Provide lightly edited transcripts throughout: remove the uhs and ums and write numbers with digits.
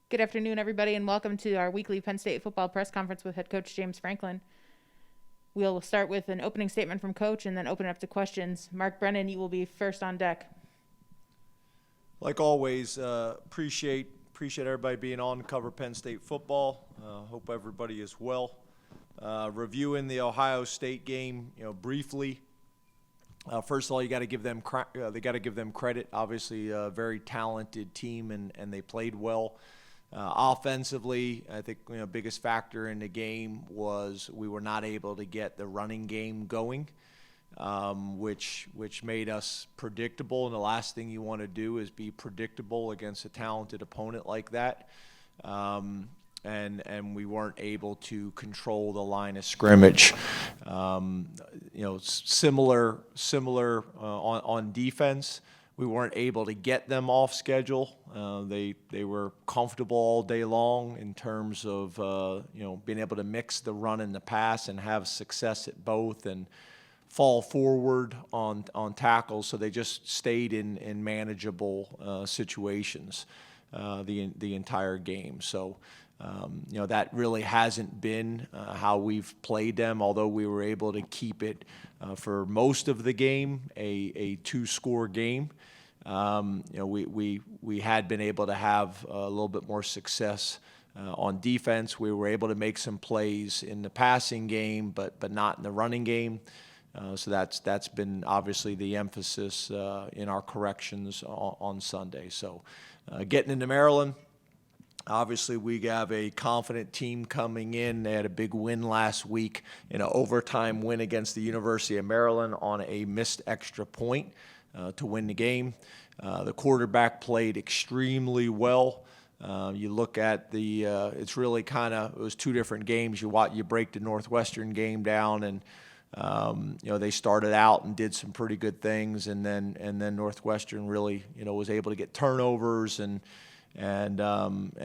Good afternoon, everybody, and welcome to our weekly Penn State football press conference with head coach James Franklin. We'll start with an opening statement from Coach and then open it up to questions. Mark Brennan, you will be first on deck. Like always, appreciate everybody being on to cover Penn State football. Hope everybody is well. Reviewing the Ohio State game, briefly. First of all, you got to give them credit. Obviously, a very talented team, and they played well. Offensively, I think biggest factor in the game was we were not able to get the running game going, which made us predictable. And the last thing you want to do is be predictable against a talented opponent like that. And we weren't able to control the line of scrimmage. Similar on defense. We weren't able to get them off schedule. They were comfortable all day long in terms of being able to mix the run and the pass and have success at both and fall forward on tackles. So they just stayed in manageable situations the entire game. So that really hasn't been how we've played them. Although we were able to keep it for most of the game a two-score game. We had been able to have a little bit more success on defense. We were able to make some plays in the passing game, but not in the running game. So that's been obviously the emphasis in our corrections on Sunday. So getting into Maryland, obviously we have a confident team coming in. They had a big win last week in an overtime win against the University of Maryland on a missed extra point to win the game. The quarterback played extremely well. You look at it's really it was two different games. You break the Northwestern game down, and they started out and did some pretty good things, and then Northwestern really was able to get turnovers and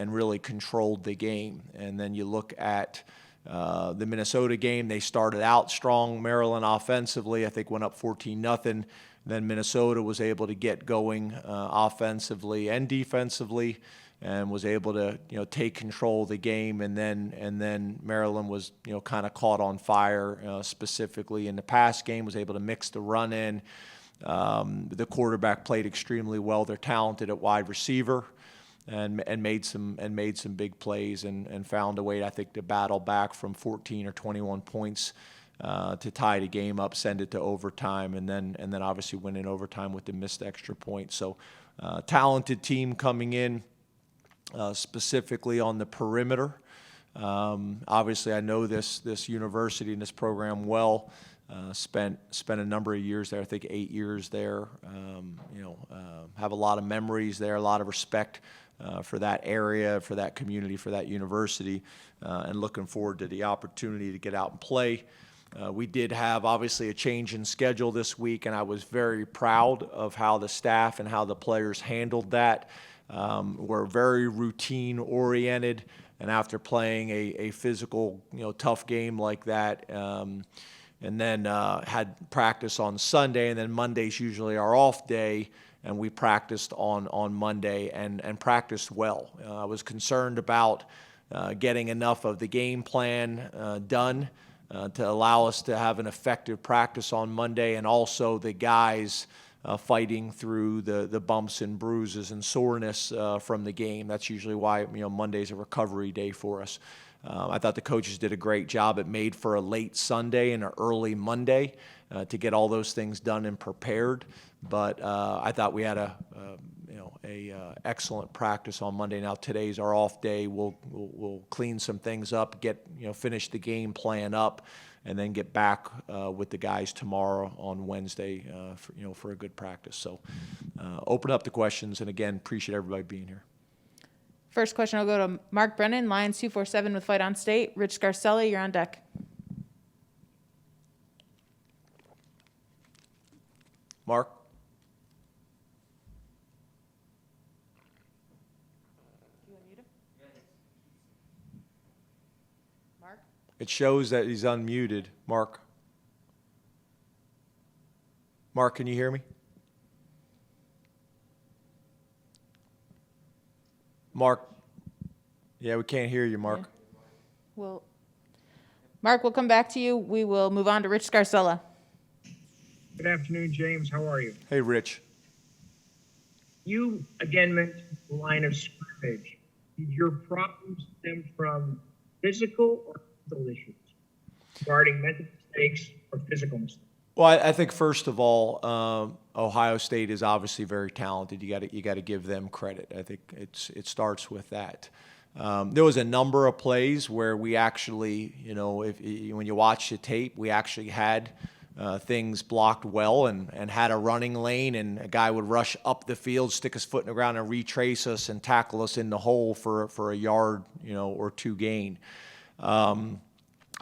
really controlled the game. And then you look at the Minnesota game. They started out strong. Maryland offensively, I think, went up 14-0. Then Minnesota was able to get going offensively and defensively, and was able to take control of the game. And then Maryland was kind of caught on fire, specifically in the pass game. Was able to mix the run in. The quarterback played extremely well. They're talented at wide receiver. And made some big plays and found a way, I think, to battle back from 14 or 21 points to tie the game up, send it to overtime, and then obviously win in overtime with the missed extra point. So talented team coming in, specifically on the perimeter. Obviously, I know this university and this program well. Spent a number of years there. I think 8 years there. Have a lot of memories there, a lot of respect for that area, for that community, for that university, and looking forward to the opportunity to get out and play. We did have, obviously, a change in schedule this week, and I was very proud of how the staff and how the players handled that. We're very routine-oriented, and after playing a physical, tough game like that, and then had practice on Sunday, and then Monday's usually our off day, and we practiced on Monday and practiced well. I was concerned about getting enough of the game plan done to allow us to have an effective practice on Monday, and also the guys fighting through the bumps and bruises and soreness from the game. That's usually why Monday's a recovery day for us. I thought the coaches did a great job. It made for a late Sunday and an early Monday to get all those things done and prepared. But I thought we had a excellent practice on Monday. Now today's our off day. We'll clean some things up, finish the game plan up, and then get back with the guys tomorrow on Wednesday for a good practice. So open up the questions, and again, appreciate everybody being here. First question will go to Mark Brennan, Lions 247 with Fight on State. Rich Scarcelli, you're on deck. Mark? You unmute him? Mark? It shows that he's unmuted. Mark? Mark, can you hear me? Mark, Yeah, we can't hear you, Mark. Yeah. Well, Mark, we'll come back to you. We will move on to Rich Scarcella. Good afternoon, James. How are you? Hey, Rich. You again mentioned the line of scrimmage. Did your problems stem from physical or mental issues regarding mental mistakes or physical mistakes? Well, I think first of all, Ohio State is obviously very talented. You got to give them credit. I think it starts with that. There was a number of plays where we actually, when you watch the tape, we actually had things blocked well and had a running lane, and a guy would rush up the field, stick his foot in the ground, and retrace us and tackle us in the hole for a yard, or two gain.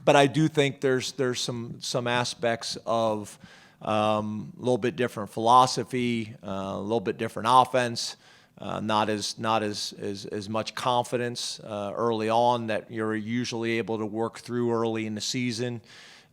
But I do think there's some aspects of a little bit different philosophy, a little bit different offense, not as much confidence early on that you're usually able to work through early in the season.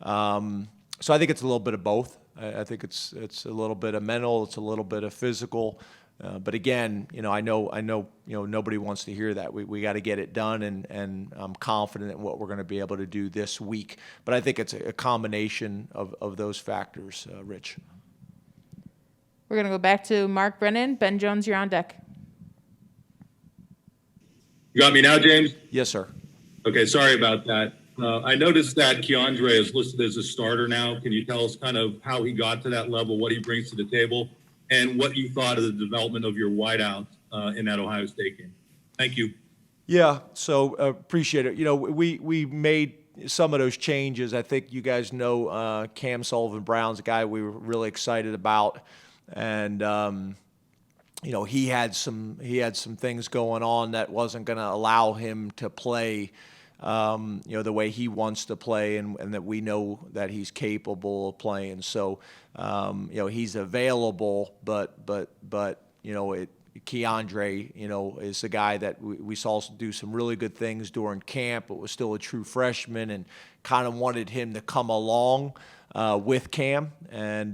So I think it's a little bit of both. I think it's a little bit of mental, it's a little bit of physical. But again, I know, nobody wants to hear that. We got to get it done, and I'm confident in what we're going to be able to do this week. But I think it's a combination of those factors, Rich. We're going to go back to Mark Brennan. Ben Jones, you're on deck. You got me now, James? Yes, sir. Okay, sorry about that. I noticed that Keandre is listed as a starter now. Can you tell us kind of how he got to that level, what he brings to the table, and what you thought of the development of your wideout in that Ohio State game? Thank you. Yeah, so appreciate it. We made some of those changes. I think you guys know Cam Sullivan-Brown's a guy we were really excited about, and he had some things going on that wasn't going to allow him to play the way he wants to play, and that we know that he's capable of playing. So, he's available, but Keandre, is the guy that we saw do some really good things during camp, but was still a true freshman, and kind of wanted him to come along with Cam. And,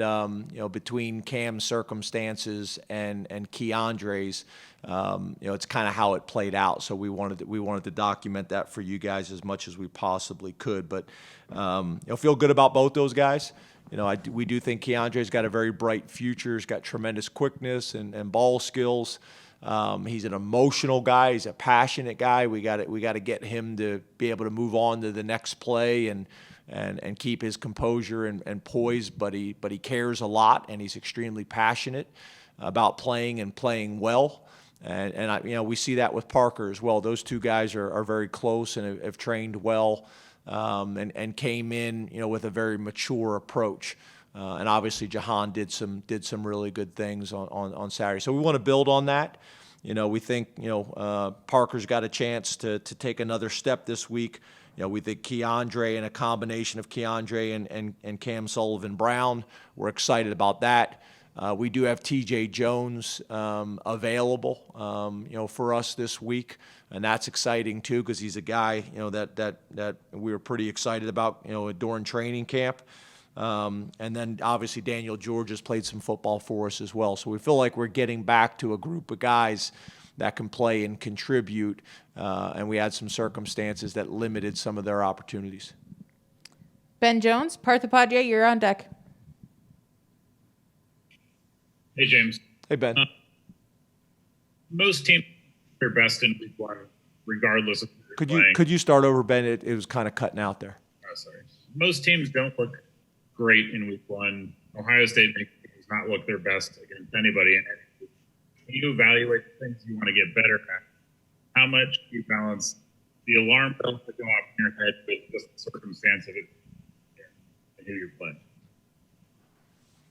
between Cam's circumstances and Keandre's, it's kind of how it played out. So we wanted to document that for you guys as much as we possibly could. But feel good about both those guys. We do think Keandre's got a very bright future. He's got tremendous quickness and ball skills. He's an emotional guy. He's a passionate guy. We got to get him to be able to move on to the next play and keep his composure and poise. But he cares a lot, and he's extremely passionate about playing and playing well. And we see that with Parker as well. Those two guys are very close and have trained well, and came in, with a very mature approach. And obviously Jahan did some really good things on Saturday. So we want to build on that. We think, Parker's got a chance to take another step this week. We think Keandre and a combination of Keandre and Cam Sullivan-Brown, we're excited about that. We do have TJ Jones available, for us this week, and that's exciting too, because he's a guy, that we were pretty excited about, during training camp. And then obviously Daniel George has played some football for us as well. So we feel like we're getting back to a group of guys that can play and contribute, and we had some circumstances that limited some of their opportunities. Ben Jones, Parthapadya, you're on deck. Hey, James. Hey, Ben. Most teams do their best in week one, regardless of who they're playing. Could you start over, Ben? It was kind of cutting out there. Oh, sorry. Most teams don't look great in week one. Ohio State does not look their best against anybody. And when you evaluate the things you want to get better at, how much do you balance the alarm bells that go off in your head with just the circumstance of it and who you're playing?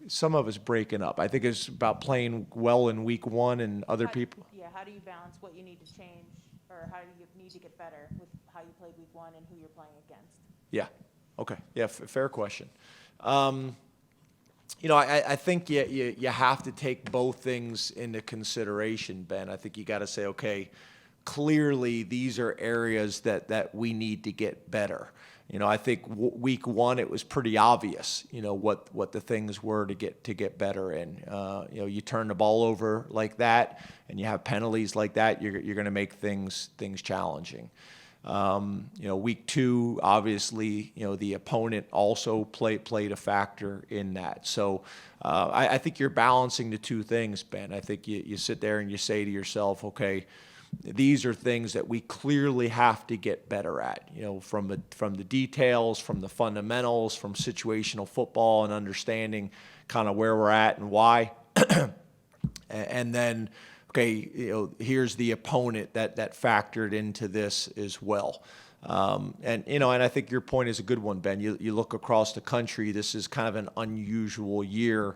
Some of it's breaking up. I think it's about playing well in week one and other people. Yeah, how do you balance what you need to change, or how do you need to get better with how you played week one and who you're playing against? Yeah. Okay. Yeah. Fair question. I think you have to take both things into consideration, Ben. I think you got to say, okay, clearly these are areas that we need to get better. I think week one it was pretty obvious, what the things were to get better in. You turn the ball over like that, and you have penalties like that, you're going to make things challenging. Week two, obviously, the opponent also played a factor in that. So I think you're balancing the two things, Ben. I think you sit there and you say to yourself, okay, these are things that we clearly have to get better at, from the details, from the fundamentals, from situational football and understanding kind of where we're at and why. And then, okay, here's the opponent that factored into this as well. And I think your point is a good one, Ben. You look across the country, this is kind of an unusual year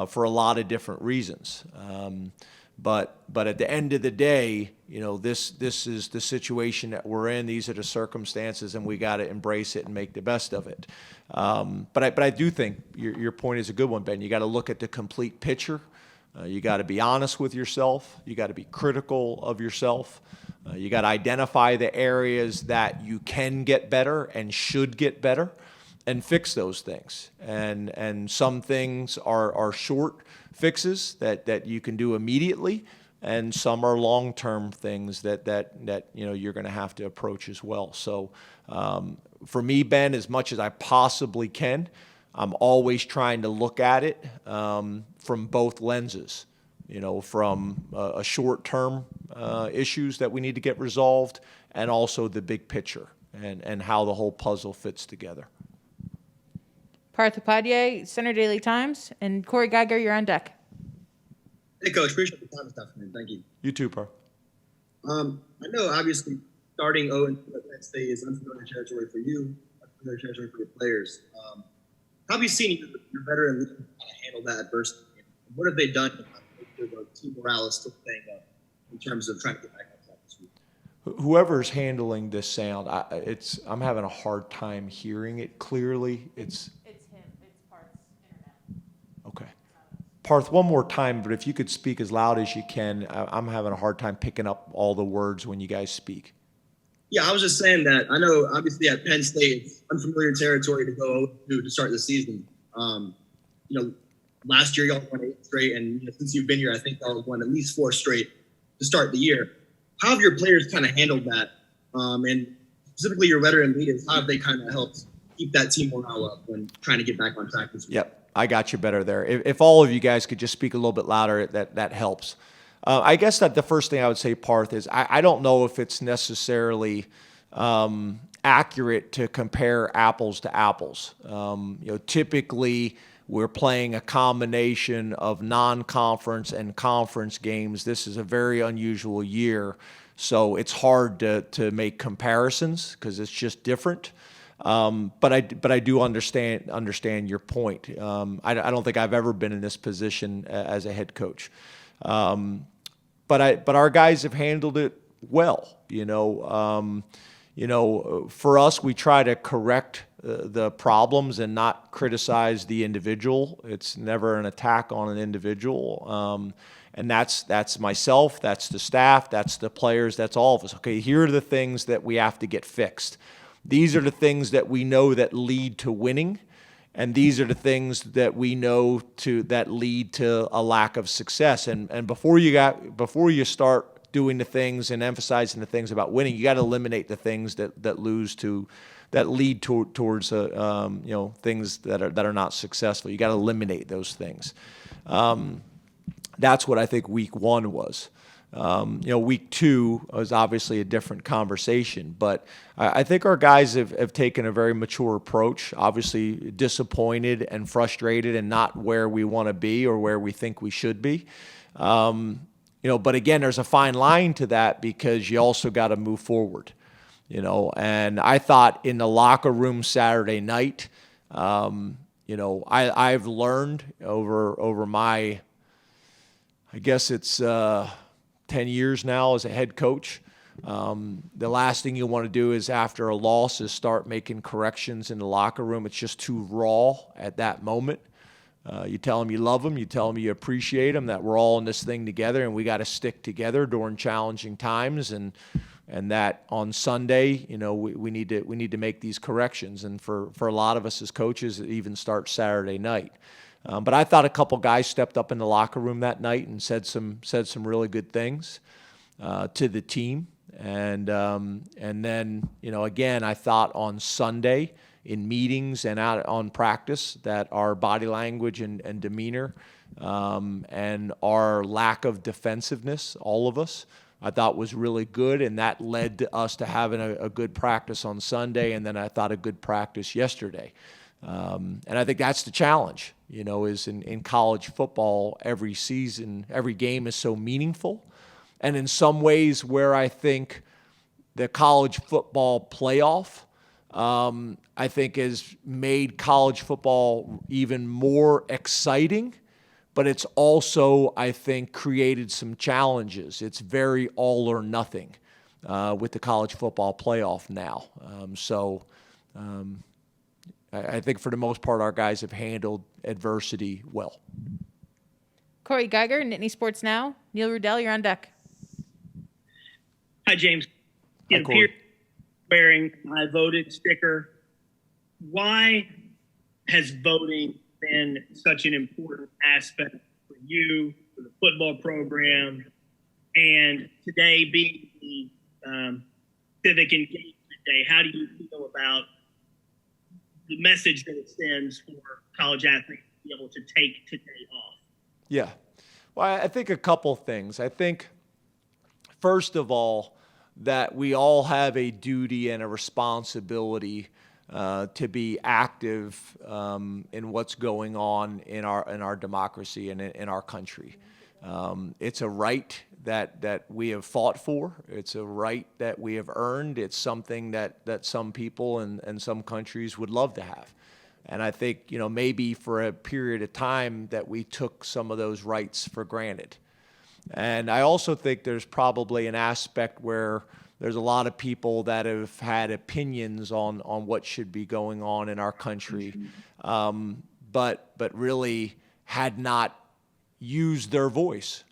for a lot of different reasons. But at the end of the day, this is the situation that we're in. These are the circumstances, and we got to embrace it and make the best of it. But I do think your point is a good one, Ben. You got to look at the complete picture. You got to be honest with yourself. You got to be critical of yourself. You got to identify the areas that you can get better and should get better, and fix those things. And some things are short fixes that you can do immediately, and some are long-term things that you're going to have to approach as well. So for me, Ben, as much as I possibly can, I'm always trying to look at it from both lenses, from a short-term issues that we need to get resolved, and also the big picture and how the whole puzzle fits together. Parth Upadhyay, Center Daily Times, and Corey Geiger, you're on deck. Hey, Coach. Appreciate the time stuff, man. Thank you. You too, Parth. I know, obviously, starting 0 at Penn State is unfamiliar territory for you, unfamiliar territory for your players. How have you seen your veteran leaders handle that adversity? What have they done to make sure the team morale is still staying up in terms of trying to get back on track this week? Whoever's handling this sound, I'm having a hard time hearing it clearly. It's him. It's Parth's internet. Okay. Parth, one more time, but if you could speak as loud as you can. I'm having a hard time picking up all the words when you guys speak. Yeah, I was just saying that I know, obviously, at Penn State, it's unfamiliar territory to go 0-2 to start the season. Last year, y'all won 8 straight, and since you've been here, I think y'all won at least 4 straight to start the year. How have your players kind of handled that? And specifically your veteran leaders, how have they kind of helped keep that team morale up when trying to get back on track this week? Yep, I got you better there. If all of you guys could just speak a little bit louder, that helps. I guess that the first thing I would say, Parth, is I don't know if it's necessarily accurate to compare apples to apples. Typically we're playing a combination of non-conference and conference games. This is a very unusual year, so it's hard to make comparisons because it's just different. But I do understand your point. I don't think I've ever been in this position as a head coach. But our guys have handled it well. For us, we try to correct the problems and not criticize the individual. It's never an attack on an individual. And that's myself, that's the staff, that's the players, that's all of us. Okay, here are the things that we have to get fixed. These are the things that we know that lead to winning. And these are the things that we know that lead to a lack of success. And before you start doing the things and emphasizing the things about winning, you got to eliminate the things that lead towards things that are not successful. You got to eliminate those things. That's what I think week one was. Week two was obviously a different conversation, but I think our guys have taken a very mature approach, obviously disappointed and frustrated and not where we want to be or where we think we should be. But again, there's a fine line to that because you also got to move forward, and I thought in the locker room Saturday night, I've learned over my, I guess it's 10 years now as a head coach. The last thing you want to do is after a loss is start making corrections in the locker room. It's just too raw at that moment. You tell them you love them. You tell them you appreciate them, that we're all in this thing together and we got to stick together during challenging times. And and that on Sunday, we need to make these corrections. And for a lot of us as coaches, it even starts Saturday night. But I thought a couple guys stepped up in the locker room that night and said some really good things to the team. And then, again, I thought on Sunday in meetings and out on practice that our body language and demeanor and our lack of defensive-ness, all of us, I thought was really good, and that led to us to having a good practice on Sunday, and then I thought a good practice yesterday. And I think that's the challenge, is in college football, every season, every game is so meaningful. And in some ways where I think the college football playoff, I think has made college football even more exciting, but it's also, I think, created some challenges. It's very all or nothing with the college football playoff now. I think for the most part, our guys have handled adversity well. Corey Geiger, Nittany Sports Now. Neil Rudell, you're on deck. Hi, James. Hi, Corey. Wearing I voted sticker. Why has voting been such an important aspect for you, for the football program, and today being the Civic Engagement Day? How do you feel about the message that it sends for college athletes to be able to take today off? Yeah. Well, I think a couple things. I think, first of all, that we all have a duty and a responsibility to be active in what's going on in our democracy and in our country. It's a right that we have fought for. It's a right that we have earned. It's something that some people and some countries would love to have. And I think, maybe for a period of time that we took some of those rights for granted. And I also think there's probably an aspect where there's a lot of people that have had opinions on what should be going on in our country, but really had not used their voice.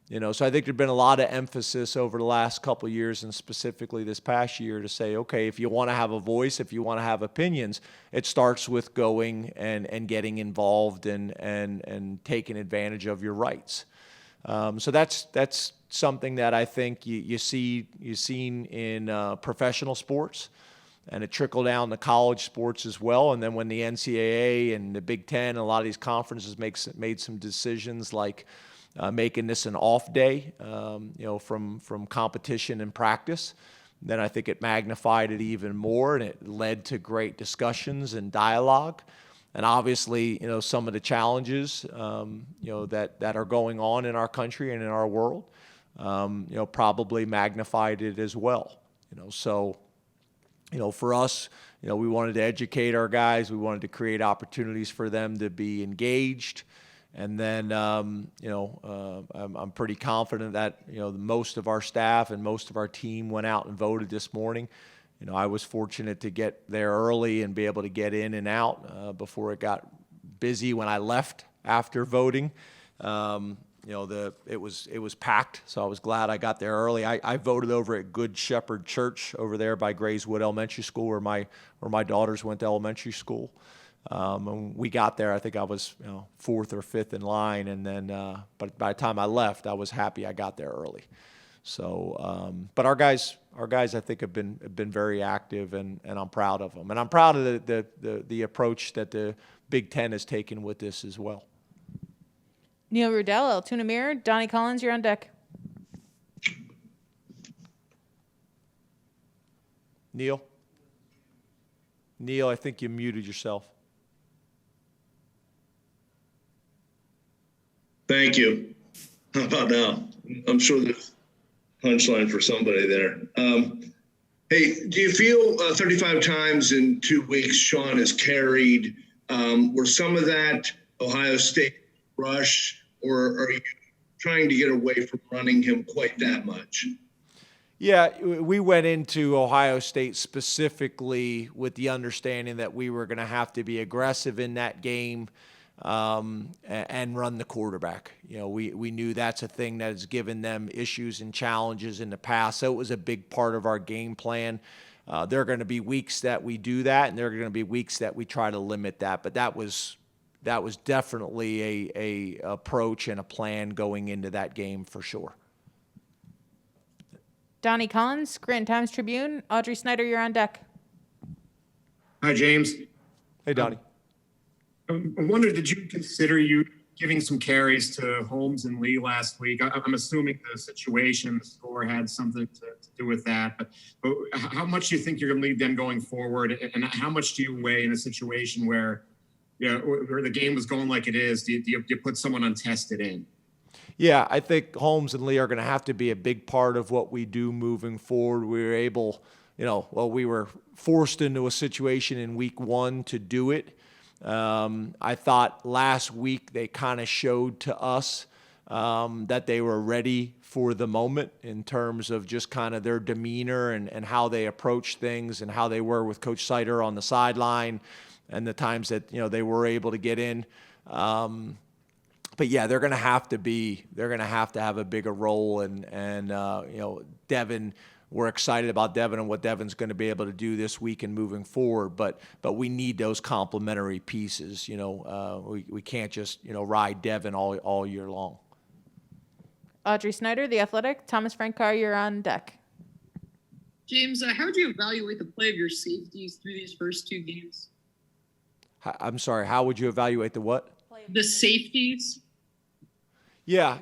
So I think there's been a lot of emphasis over the last couple of years, and specifically this past year, to say, okay, if you want to have a voice, if you want to have opinions, it starts with going and getting involved and taking advantage of your rights. So that's something that I think you've seen in professional sports, and it trickled down to college sports as well. And then when the NCAA and the Big Ten and a lot of these conferences made some decisions like making this an off day, from competition and practice, then I think it magnified it even more, and it led to great discussions and dialogue. And obviously, some of the challenges, that are going on in our country and in our world, probably magnified it as well. So, for us, we wanted to educate our guys. We wanted to create opportunities for them to be engaged. And then, I'm pretty confident that, most of our staff and most of our team went out and voted this morning. I was fortunate to get there early and be able to get in and out before it got busy when I left after voting. It was packed, so I was glad I got there early. I voted over at Good Shepherd Church over there by Grayswood Elementary School, where my daughters went to elementary school. And we got there, I think I was fourth or fifth in line, and then but by the time I left, I was happy I got there early. So, but our guys, I think have been very active, and I'm proud of them, and I'm proud of the approach that the Big Ten has taken with this as well. Neil Rudell, Altoona Mirror. Donnie Collins, you're on deck. Neil, I think you muted yourself. Thank you. How about now? I'm sure there's punchline for somebody there. Hey, do you feel 35 times in 2 weeks Sean has carried? Were some of that Ohio State rush, or are you trying to get away from running him quite that much? Yeah, we went into Ohio State specifically with the understanding that we were going to have to be aggressive in that game. and run the quarterback. We knew that's a thing that has given them issues and challenges in the past. So it was a big part of our game plan. There are going to be weeks that we do that, and there are going to be weeks that we try to limit that. But that was definitely a approach and a plan going into that game for sure. Donnie Collins, Scranton Times-Tribune. Audrey Snyder, you're on deck. Hi, James. Hey, Donnie. I wondered, did you consider you giving some carries to Holmes and Lee last week? I'm assuming the situation, the score had something to do with that. But how much do you think you're going to lead them going forward? And how much do you weigh in a situation where the game was going like it is? Do you put someone untested in? Yeah, I think Holmes and Lee are going to have to be a big part of what we do moving forward. We were able, we were forced into a situation in week 1 to do it. I thought last week they kind of showed to us that they were ready for the moment in terms of just kind of their demeanor and how they approach things and how they were with Coach Sider on the sideline and the times that, they were able to get in. But yeah, they're going to have to have a bigger role and Devin, we're excited about Devin and what Devin's going to be able to do this week and moving forward, but we need those complementary pieces. We can't just, ride Devin all year long. Audrey Snyder, The Athletic. Thomas Frank Carr, you're on deck. James, how would you evaluate the play of your safeties through these first 2 games? I'm sorry, how would you evaluate the what? The safeties. Yeah,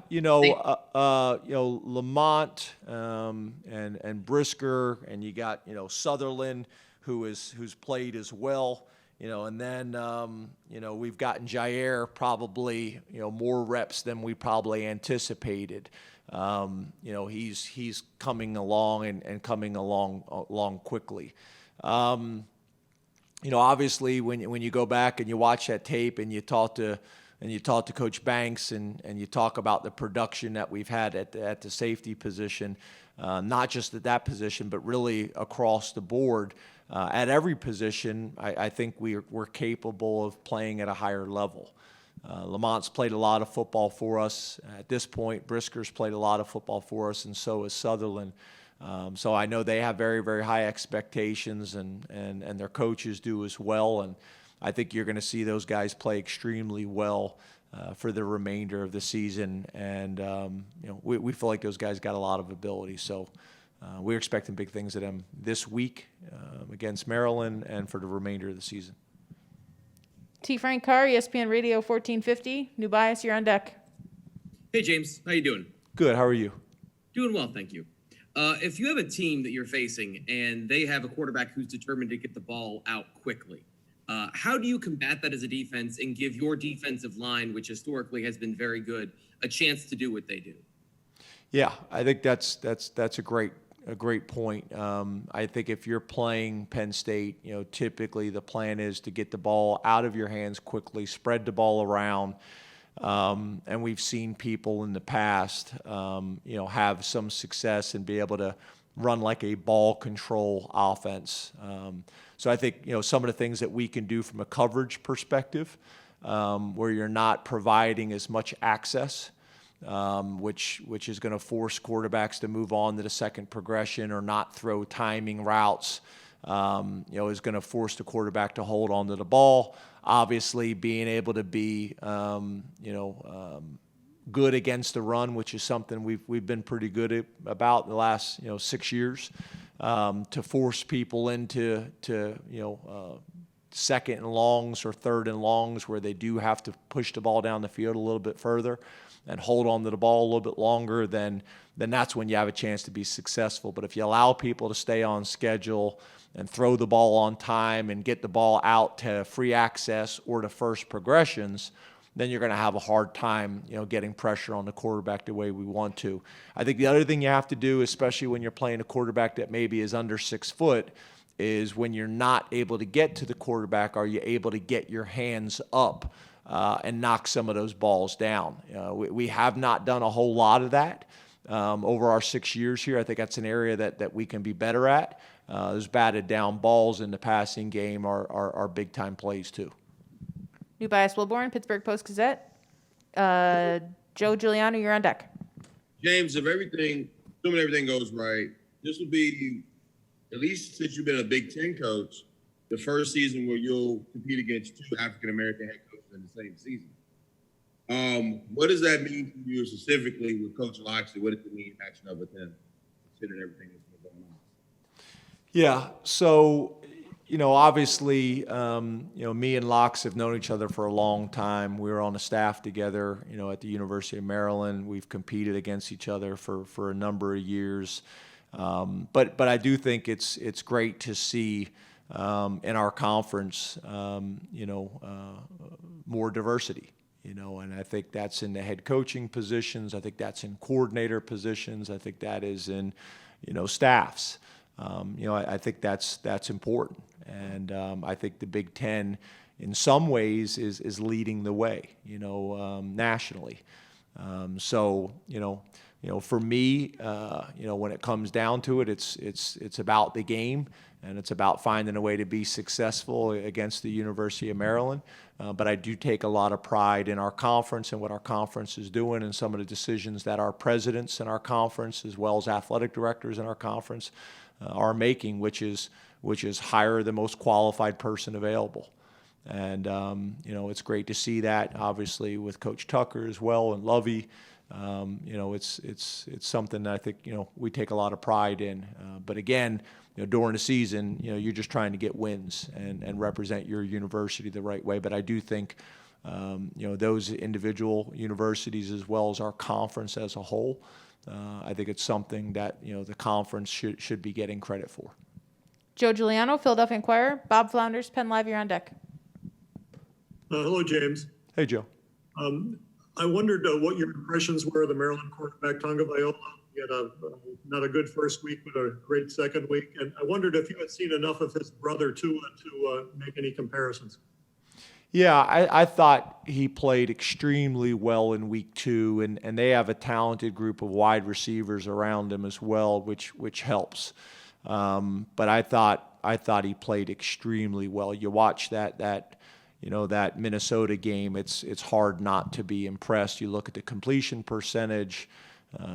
Lamont and Brisker, and you got Sutherland, who's played as well, and then we've gotten Jair probably more reps than we probably anticipated. He's coming along and coming along quickly. Obviously when you go back and you watch that tape and you talk to Coach Banks and you talk about the production that we've had at the safety position, not just at that position, but really across the board. At every position, I think we're capable of playing at a higher level. Lamont's played a lot of football for us. At this point, Brisker's played a lot of football for us, and so has Sutherland. So I know they have very, very high expectations, and their coaches do as well. And I think you're going to see those guys play extremely well for the remainder of the season. And, we feel like those guys got a lot of ability. So we're expecting big things of them this week against Maryland and for the remainder of the season. T. Frank Carr, ESPN Radio 1450. New Bias, you're on deck. Hey, James. How you doing? Good. How are you? Doing well, thank you. If you have a team that you're facing and they have a quarterback who's determined to get the ball out quickly, how do you combat that as a defense and give your defensive line, which historically has been very good, a chance to do what they do? Yeah, I think that's a great point. I think if you're playing Penn State, typically the plan is to get the ball out of your hands quickly, spread the ball around. And we've seen people in the past, have some success and be able to run like a ball control offense. So I think, some of the things that we can do from a coverage perspective, where you're not providing as much access, which is going to force quarterbacks to move on to the second progression or not throw timing routes, is going to force the quarterback to hold on to the ball. Obviously, being able to be, good against the run, which is something we've been pretty good about the last 6 years, to force people into second and longs or third and longs where they do have to push the ball down the field a little bit further and hold on to the ball a little bit longer, then that's when you have a chance to be successful. But if you allow people to stay on schedule and throw the ball on time and get the ball out to free access or to first progressions, then you're going to have a hard time, getting pressure on the quarterback the way we want to. I think the other thing you have to do, especially when you're playing a quarterback that maybe is under 6 foot, is when you're not able to get to the quarterback, are you able to get your hands up and knock some of those balls down? We have not done a whole lot of that over our 6 years here. I think that's an area that we can be better at. Those batted down balls in the passing game are big-time plays too. New Bias Wilborn, Pittsburgh Post-Gazette. Joe Giuliano, you're on deck. James, assuming everything goes right, this will be, at least since you've been a Big Ten coach, the first season where you'll compete against two African-American head coaches in the same season. What does that mean to you specifically with Coach Loxley? What does it mean matching up with him, considering everything that's been going on? Yeah, so, obviously, me and Lox have known each other for a long time. We were on a staff together, at the University of Maryland. We've competed against each other for a number of years. But I do think it's great to see in our conference, more diversity. And I think that's in the head coaching positions. I think that's in coordinator positions. I think that is in, staffs. I think that's important. And I think the Big Ten, in some ways, is leading the way, nationally. So, for me, when it comes down to it, it's about the game, and it's about finding a way to be successful against the University of Maryland. But I do take a lot of pride in our conference and what our conference is doing, and some of the decisions that our presidents in our conference, as well as athletic directors in our conference, are making, which is hire the most qualified person available. And it's great to see that, obviously, with Coach Tucker as well and Lovey. It's something that I think we take a lot of pride in. But again, during the season, you're just trying to get wins and represent your university the right way. But I do think those individual universities, as well as our conference as a whole, I think it's something that the conference should be getting credit for. Joe Giuliano, Philadelphia Inquirer. Bob Flounders, Penn Live, you're on deck. Hello, James. Hey, Joe. I wondered what your impressions were of the Maryland quarterback, Tonga Viola. He had not a good first week, but a great second week. And I wondered if you had seen enough of his brother, Tua, to make any comparisons. Yeah, I thought he played extremely well in week 2, and they have a talented group of wide receivers around him as well, which helps. But I thought he played extremely well. You watch that Minnesota game, it's hard not to be impressed. You look at the completion percentage,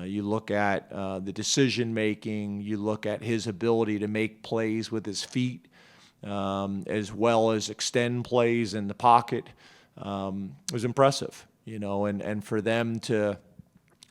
you look at the decision making, you look at his ability to make plays with his feet, as well as extend plays in the pocket. It was impressive, and for them to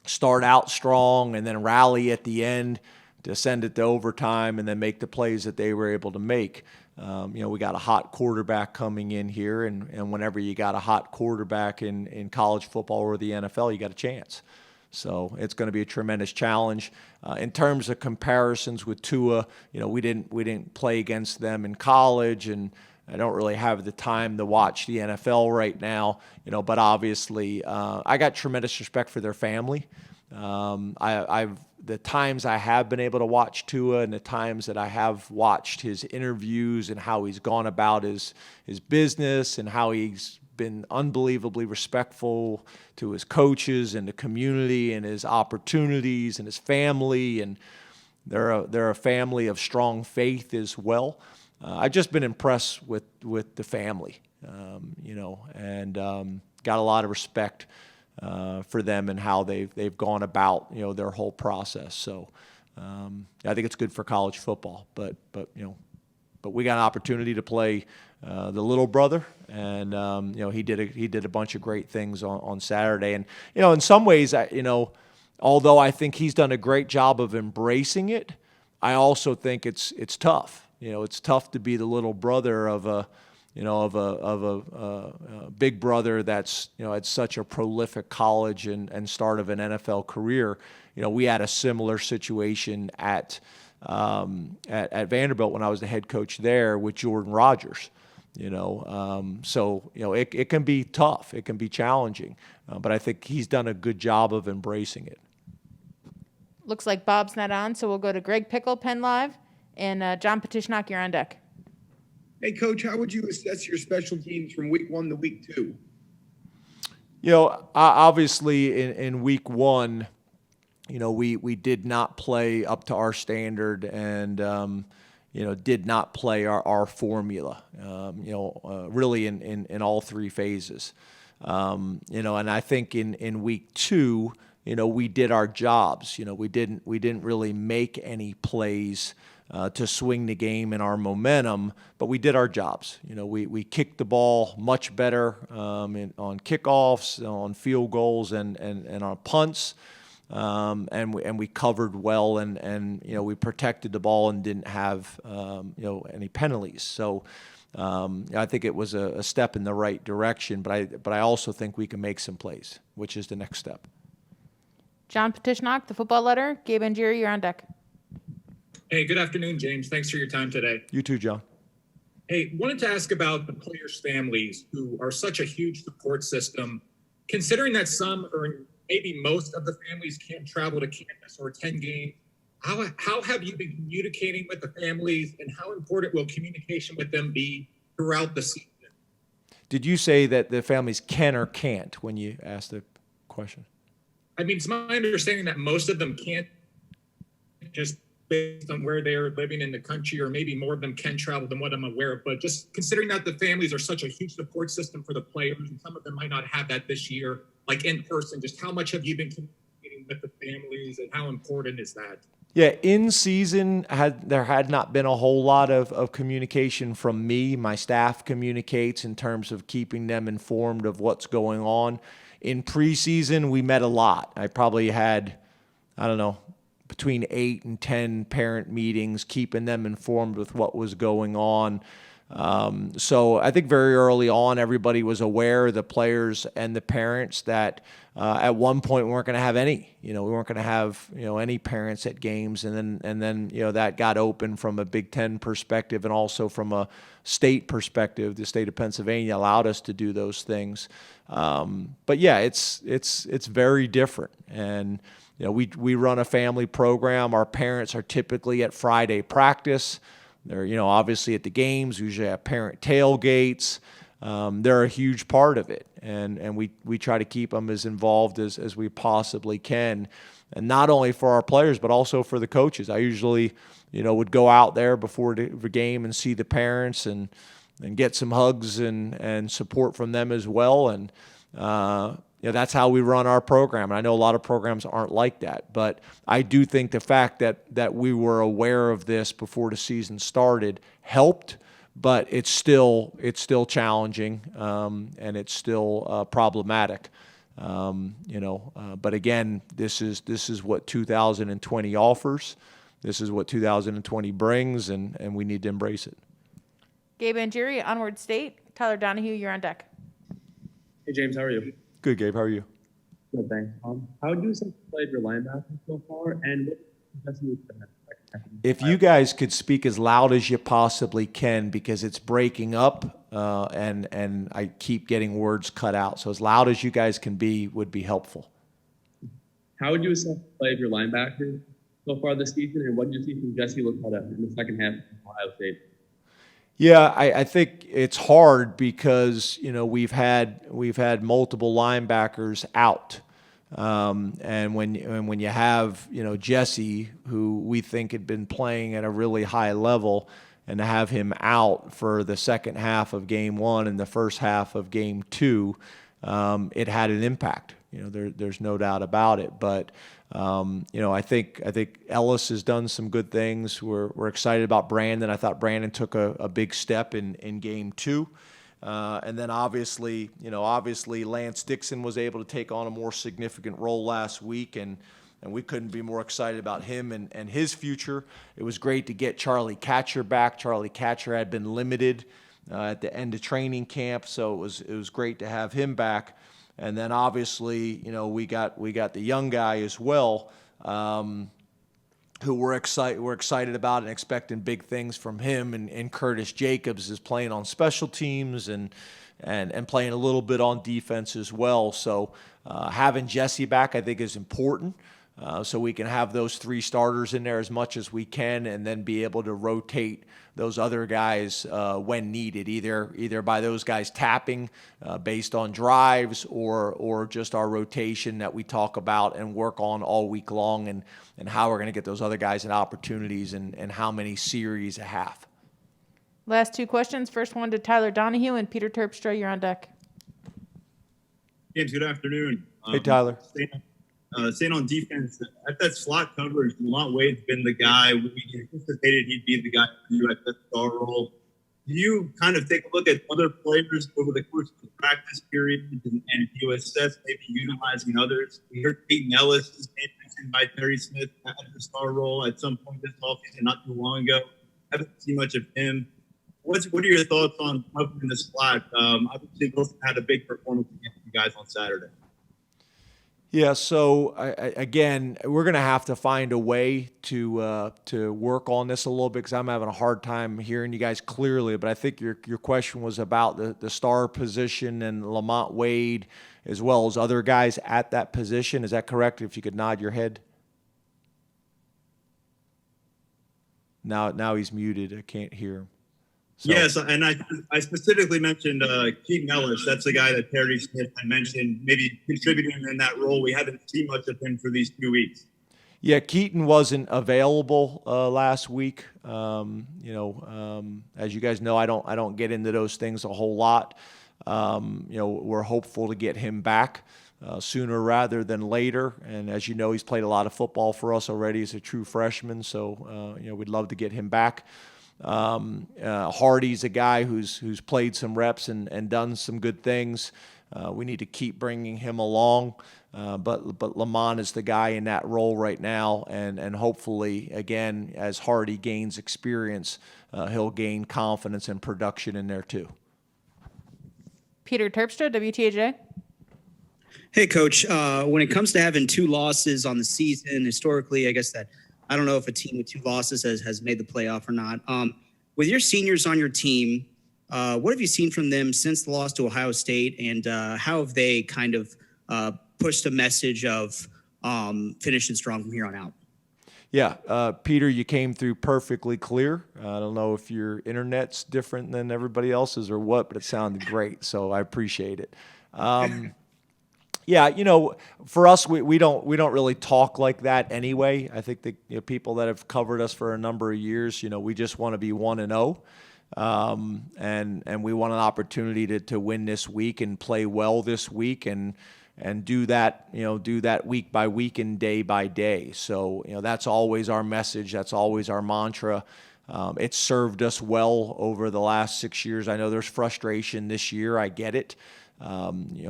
start out strong and then rally at the end to send it to overtime and then make the plays that they were able to make. We got a hot quarterback coming in here, and whenever you got a hot quarterback in college football or the NFL, you got a chance. So it's going to be a tremendous challenge. In terms of comparisons with Tua, we didn't play against them in college, and I don't really have the time to watch the NFL right now. But obviously, I got tremendous respect for their family. The times I have been able to watch Tua and the times that I have watched his interviews and how he's gone about his business and how he's been unbelievably respectful to his coaches and the community and his opportunities and his family, and they're a family of strong faith as well. I've just been impressed with the family, and got a lot of respect for them and how they've gone about their whole process. So I think it's good for college football, but we got an opportunity to play the little brother, and he did a bunch of great things on Saturday. And in some ways, although I think he's done a great job of embracing it, I also think it's tough. It's tough to be the little brother of a big brother that's had such a prolific college and start of an NFL career. We had a similar situation at Vanderbilt when I was the head coach there with Jordan Rodgers. So it can be tough, it can be challenging, but I think he's done a good job of embracing it. Looks like Bob's not on, so we'll go to Greg Pickle, Penn Live, and John Petishnock, you're on deck. Hey, Coach, how would you assess your special teams from week 1 to week 2? Obviously in week 1, we did not play up to our standard, and did not play our formula, really in all three phases. And I think in week 2, we did our jobs. We didn't really make any plays to swing the game in our momentum, but we did our jobs. We kicked the ball much better on kickoffs, on field goals, and on punts. And we covered well, and we protected the ball and didn't have any penalties. So I think it was a step in the right direction, but I also think we can make some plays, which is the next step. John Petishnock, the Football Letter. Gabe Angieri, you're on deck. Hey, good afternoon, James. Thanks for your time today. You too, John. Hey, wanted to ask about the players' families who are such a huge support system. Considering that some or maybe most of the families can't travel to campus or attend games, how have you been communicating with the families, and how important will communication with them be throughout the season? Did you say that the families can or can't when you asked the question? I mean, it's my understanding that most of them can't, just based on where they're living in the country, or maybe more of them can travel than what I'm aware of. But just considering that the families are such a huge support system for the players, and some of them might not have that this year, like in person, just how much have you been communicating with the families, and how important is that? Yeah, in season, there had not been a whole lot of communication from me. My staff communicates in terms of keeping them informed of what's going on. In preseason, we met a lot. I probably had, between 8 and 10 parent meetings, keeping them informed with what was going on. So I think very early on, everybody was aware, the players and the parents, that at one point we weren't going to have any. We weren't going to have any parents at games, and then that got open from a Big Ten perspective, and also from a state perspective. The state of Pennsylvania allowed us to do those things. But yeah, it's very different, and we run a family program. Our parents are typically at Friday practice. They're, obviously at the games. We usually have parent tailgates. They're a huge part of it, and we try to keep them as involved as we possibly can, and not only for our players but also for the coaches. I usually, would go out there before the game and see the parents and get some hugs and support from them as well, and that's how we run our program. And I know a lot of programs aren't like that, but I do think the fact that we were aware of this before the season started helped. But it's still challenging, and it's still problematic. But again, this is what 2020 offers. This is what 2020 brings, and we need to embrace it. Gabe Angieri, Onward State. Tyler Donahue, you're on deck. Hey, James, how are you? Good, Gabe. How are you? Good, thanks. How do you think you played your linebacker so far, and what does you If you guys could speak as loud as you possibly can, because it's breaking up, and I keep getting words cut out. So as loud as you guys can be would be helpful. How would you assess the play of your linebacker so far this season, and what did you see from Jesse Lozada in the second half of Ohio State? Yeah, I think it's hard because we've had multiple linebackers out. And when you have Jesse, who we think had been playing at a really high level, and to have him out for the second half of game 1 and the first half of game 2, it had an impact. There's no doubt about it. But I think Ellis has done some good things. We're excited about Brandon. I thought Brandon took a big step in game 2. And then obviously Lance Dixon was able to take on a more significant role last week, and we couldn't be more excited about him and his future. It was great to get Charlie Catcher back. Charlie Catcher had been limited at the end of training camp, so it was great to have him back. And then obviously, we got the young guy as well, who we're excited about and expecting big things from him. And Curtis Jacobs is playing on special teams and playing a little bit on defense as well. So having Jesse back, I think, is important. so we can have those 3 starters in there as much as we can, and then be able to rotate those other guys when needed, either by those guys tapping based on drives, or just our rotation that we talk about and work on all week long, and how we're going to get those other guys in opportunities, and how many series a half. Last 2 questions. First one to Tyler Donahue and Peter Terpstra. You're on deck. James, good afternoon. Hey, Tyler. Staying on defense, at that slot coverage, Lamont Wade's been the guy. We anticipated he'd be the guy for you at that star role. Do you kind of take a look at other players over the course of the practice period, and do you assess maybe utilizing others? We heard Keaton Ellis is mentioned by Terry Smith at the star role at some point this offseason, not too long ago. Haven't seen much of him. What are your thoughts on covering the slot? Obviously, both had a big performance against you guys on Saturday. Yeah, so again, we're going to have to find a way to work on this a little bit, because I'm having a hard time hearing you guys clearly. But I think your question was about the star position and Lamont Wade, as well as other guys at that position. Is that correct? If you could nod your head. Now he's muted. I can't hear him. So. Yes, and I specifically mentioned Keaton Ellis. That's the guy that Terry Smith had mentioned, maybe contributing in that role. We haven't seen much of him for these 2 weeks. Yeah, Keaton wasn't available last week. As you guys know, I don't get into those things a whole lot. We're hopeful to get him back sooner rather than later. And as you know, he's played a lot of football for us already as a true freshman. So we'd love to get him back. Hardy's a guy who's played some reps and done some good things. We need to keep bringing him along, but Lamont is the guy in that role right now, and hopefully, again, as Hardy gains experience, he'll gain confidence and production in there too. Peter Terpstra, WTAJ. Hey, Coach. When it comes to having 2 losses on the season, historically, I guess that I don't know if a team with 2 losses has made the playoff or not. With your seniors on your team, what have you seen from them since the loss to Ohio State, and how have they kind of pushed a message of finishing strong from here on out? Yeah, Peter, you came through perfectly clear. I don't know if your internet's different than everybody else's or what, but it sounded great, so I appreciate it. Yeah, for us, we don't really talk like that anyway. I think the people that have covered us for a number of years, we just want to be 1-0, and we want an opportunity to win this week and play well this week, and do that week by week and day by day. So that's always our message. That's always our mantra. It's served us well over the last 6 years. I know there's frustration this year. I get it.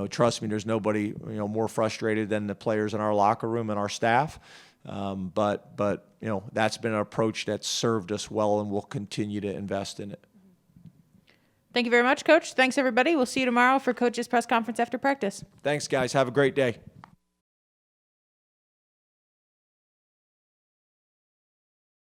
Trust me, there's nobody, more frustrated than the players in our locker room and our staff. But that's been an approach that's served us well, and we'll continue to invest in it. Thank you very much, Coach. Thanks, everybody. We'll see you tomorrow for Coach's press conference after practice. Thanks, guys. Have a great day.